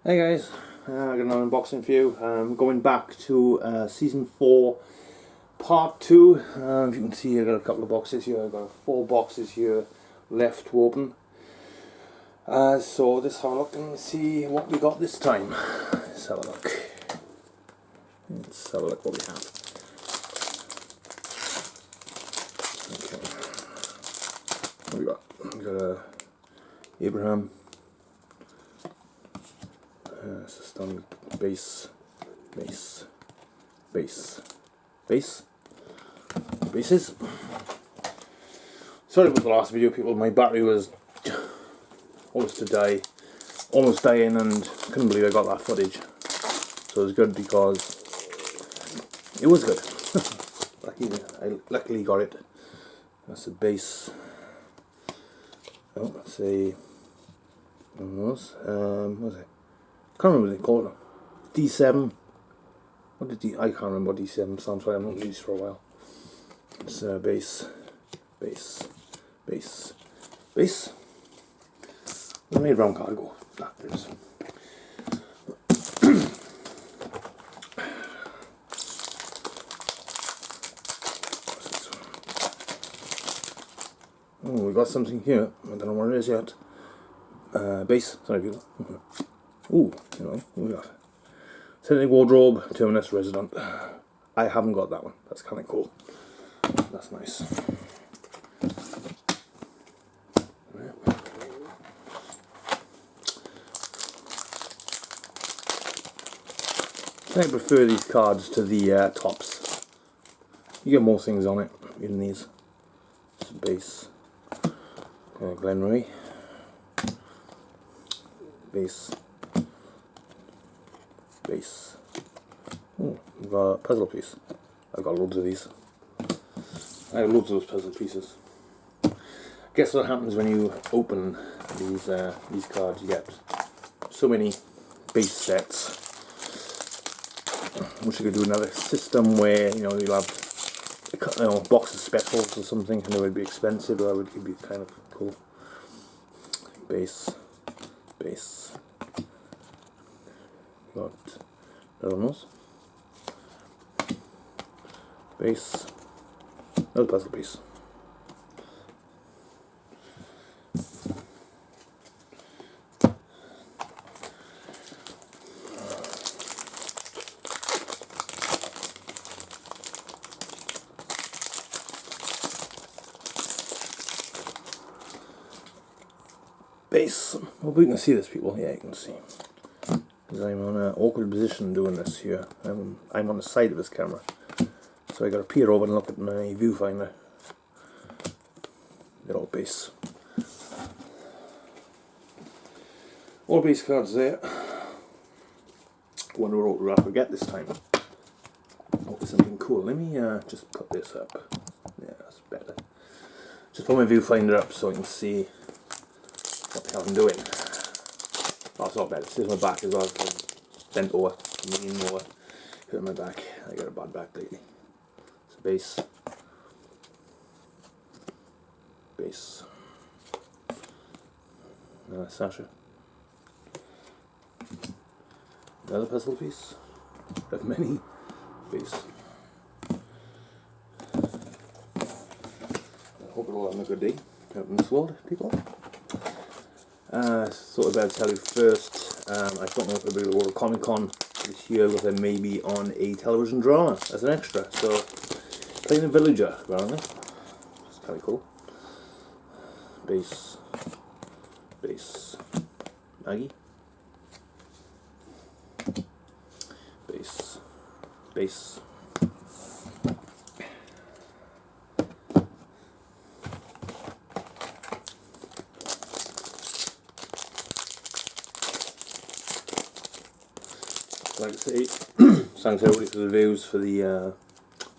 Hey guys, I got another unboxing for you. Going back to Season 4 Part 2. If you can see, I got a couple of boxes here. I've got 4 boxes here left to open. So let's have a look and see what we got this time. Let's have a look. Let's have a look what we have. Okay. What we got? We got a Abraham. System bases. Sorry about the last video, people. My battery was almost dying, and couldn't believe I got that footage. So it was good because it was good. I luckily got it. That's a base. Oh, let's see. What was it? Can't remember what they called it. D7. I can't remember what D7 stands for. I haven't used it for a while. It's base. I made round cargo. Ah, there it is. Oh, we got something here. I don't know what it is yet. Base. Sorry, people. Ooh, you know, what we got? Sedative wardrobe, Terminus resident. I haven't got that one. That's kind of cool. That's nice. I prefer these cards to the tops. You get more things on it, even these. It's a base. Glenroy. Base. Oh, we've got a puzzle piece. I've got loads of these. I have loads of those puzzle pieces. Guess what happens when you open these cards? You get so many base sets. I wish you could do another system where you'll have a box of specials or something, and it would be expensive, or it would be kind of cool. Base. Got those. Base. Another puzzle piece. Base. Hope you can see this, people. Yeah, you can see. Because I'm on an awkward position doing this here. I'm on the side of this camera, so I got to peer over and look at my viewfinder. They're all base. All base cards there. Wonder what we'll have to get this time. Hopefully something cool. Let me just put this up. Yeah, that's better. Just put my viewfinder up so I can see what the hell I'm doing. Oh, it's not bad. It's my back as well. I'm bent over, leaning over, hurt my back. I got a bad back lately. It's a base. Sasha. Another puzzle piece. Of many. Base. I hope you're all having a good day out in this world, people. Thought I'd better tell you first, I don't know if it'll be the World Comic Con this year, but I may be on a television drama as an extra, so playing a villager, apparently. It's kind of cool. Base. Maggie. Base. Like I say, thanks everybody for the views for the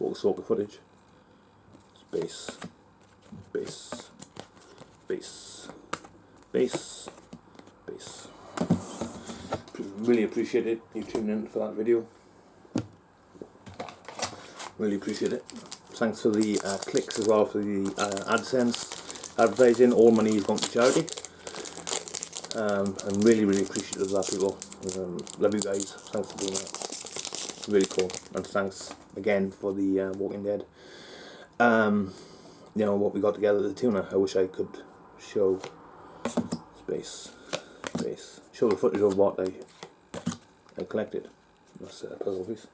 walk-stalker footage. It's base. Really appreciate it, you tuning in for that video. Really appreciate it. Thanks for the clicks as well for the AdSense advertising. All money is gone to charity. I'm really appreciative of that, people. Love you guys. Thanks for doing that. Really cool. And thanks again for the Walking Dead. You know what we got together, the tuna. I wish I could show show the footage of what I collected. That's a puzzle piece.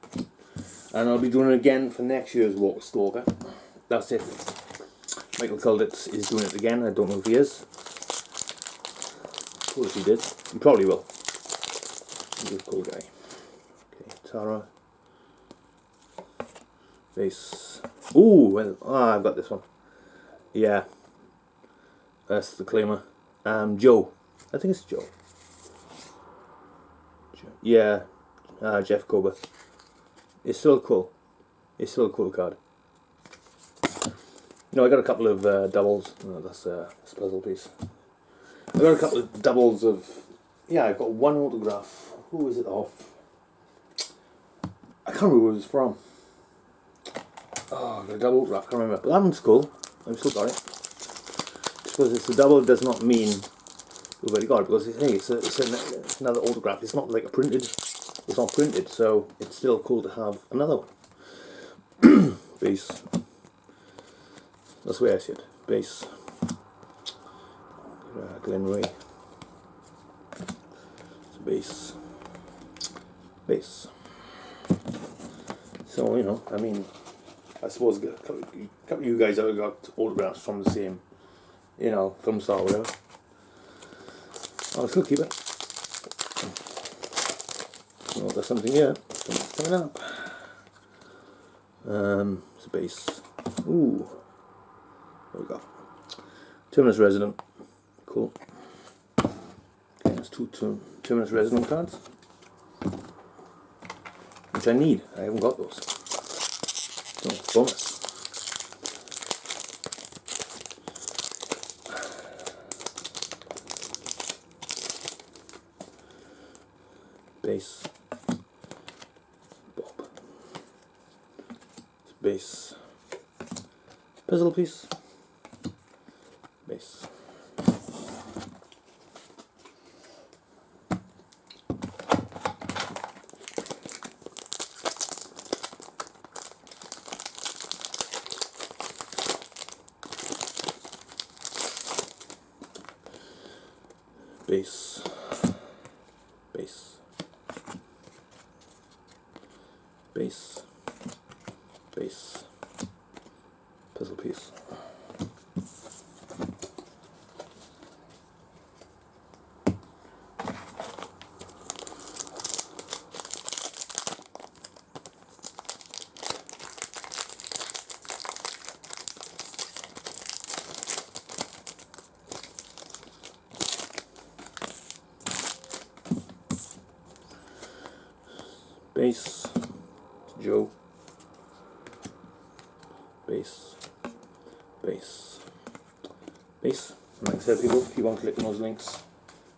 And I'll be doing it again for next year's Walker Stalker. That's it. Michael Culditz is doing it again. I don't know if he is. Cool if he did. He probably will. He's a cool guy. Okay, Tara. Base. Ooh, well, I've got this one. Yeah. That's the claimer. Joe. I think it's Joe. Yeah. Jeff Kober. It's still cool. It's still a cool card. No, I got a couple of doubles. Oh, that's a puzzle piece. I got a couple of doubles of. Yeah, I've got one autograph. Who is it off? I can't remember where it was from. Oh, I got a double autograph. I can't remember. But that one's cool. I've still got it. Just because it's a double does not mean we've already got it. Because hey, it's another autograph. It's not like a printed. It's not printed, so it's still cool to have another one. Base. That's the way I see it. Base. Glen Ray. Base. Base. So, you know, I mean, I suppose a couple of you guys have got autographs from the same, you know, film star or whatever. I'll still keep it. Oh, there's something here. Something's coming up. It's a base. Ooh. What we got? Terminus Resident. Cool. Okay, there's two Terminus Resident cards. Which I need. I haven't got those. Oh, bonus. Base. Bob. Base. Puzzle piece. Base. Base. Base. Base. Base. Puzzle piece. Base. Joe. Base. Base. Base. And like I said, people, keep on clicking those links.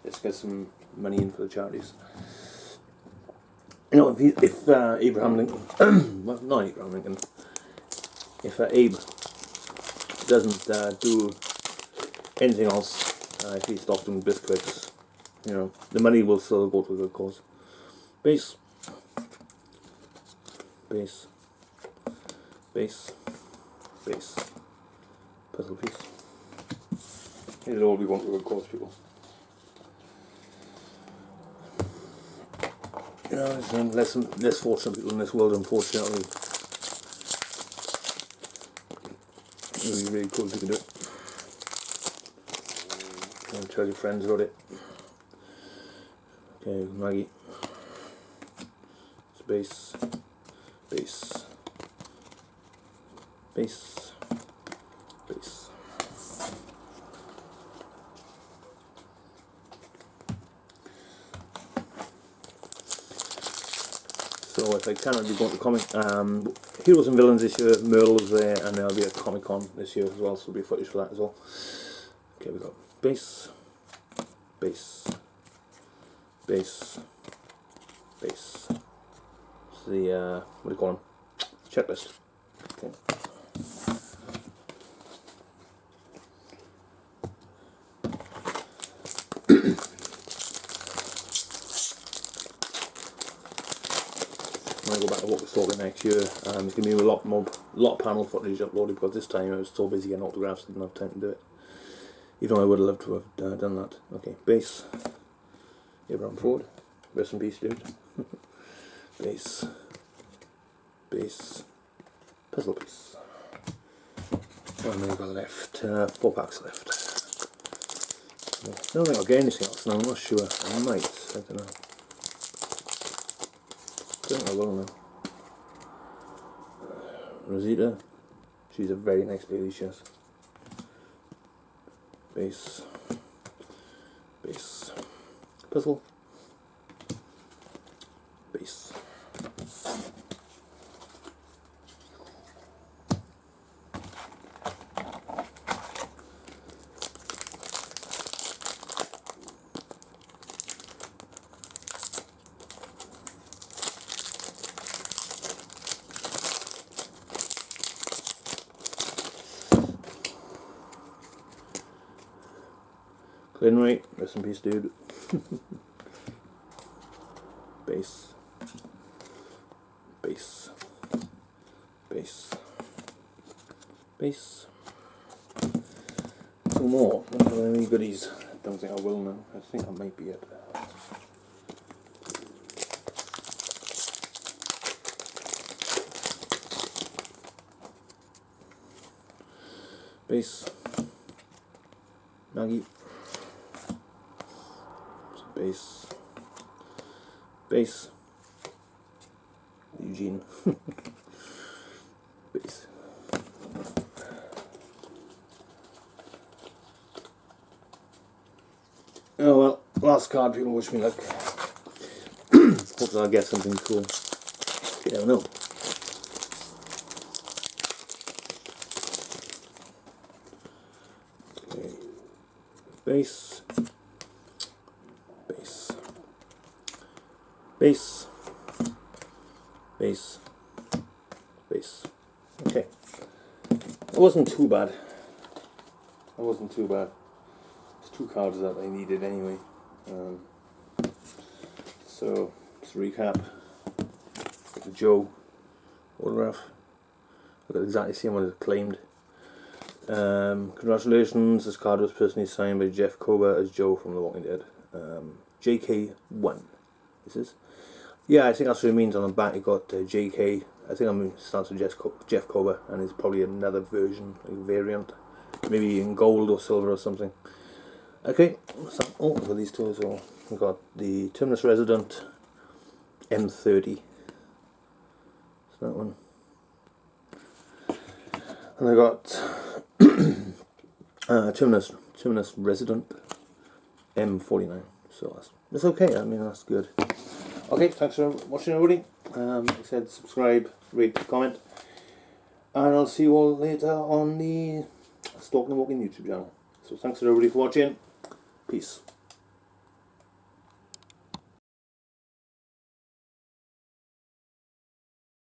Let's get some money in for the charities. You know, if Abraham Lincoln, well, not Abraham Lincoln, if Abe doesn't do anything else, if he stops doing biscuits, you know, the money will still go to a good cause. Base. Base. Base. Base. Puzzle piece. It'll all be one to a good cause, people. You know, there's less fortunate people in this world, unfortunately. It would be really cool if you could do it. And tell your friends about it. Okay, Maggie. Space. Base. Base. Base. So if I can, I'll be going to comic Heroes and Villains this year. Myrtle's there, and there'll be a Comic Con this year as well, so there'll be footage for that as well. Okay, we've got base, base, base, base. It's the what do you call them? Checklist. Okay. what we're talking next year. There's going to be a lot of panel footage uploaded, because this time I was so busy getting autographs, I didn't have time to do it. Even though I would have loved to have done that. Okay, base. Abraham Ford. Rest in peace, dude. Base. Base. Puzzle piece. And then we've got left. 4 packs left. I don't think I'll get anything else now, I'm not sure. I might. I don't know. I think I will now. Rosita. She's a very nice lady, she is. Base. Base. Puzzle. Base. Glenray, rest in peace, dude. Base. Base. Base. Base. 2 more. Don't have any goodies. I don't think I will now. I think that might be it. Base. Maggie. Base. Base. Eugene. Base. Oh well, last card, people wish me luck. Hopefully I'll get something cool. You never know. Okay. Base. Base. Base. Base. Base. Okay. It wasn't too bad. It wasn't too bad. There's 2 cards that I needed anyway. So, let's recap. Got the Joe autograph. I got exactly the same one as claimed. Congratulations, this card was personally signed by Jeff Kober as Joe from The Walking Dead. JK1. This is? Yeah, I think that's what it means on the back. You got JK. I think it stands for Jeff Kober, and it's probably another version, like variant. Maybe in gold or silver or something. Okay, so, oh, for these 2 as well. We've got the Terminus Resident M30. That's that one. And I got Terminus Resident M49. So that's okay. I mean, that's good. Okay, thanks for watching, everybody. Like I said, subscribe, rate, comment, and I'll see you all later on the Stalking and Walking YouTube channel. So thanks everybody for watching. Peace.